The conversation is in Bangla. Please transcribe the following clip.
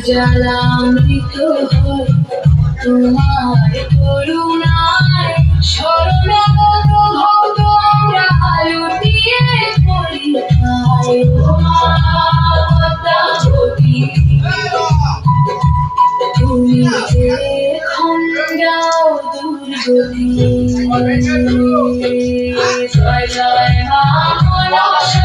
জ্বালামৃত হয় তোমার করুণায় শরণাগত ভক্ত আমরা লুটিয়ে পড়ি ঠায় ও মা পদ্মাবতী তুমি যে খণ্ডাও দুর্গতি জয় জয় মা মনসা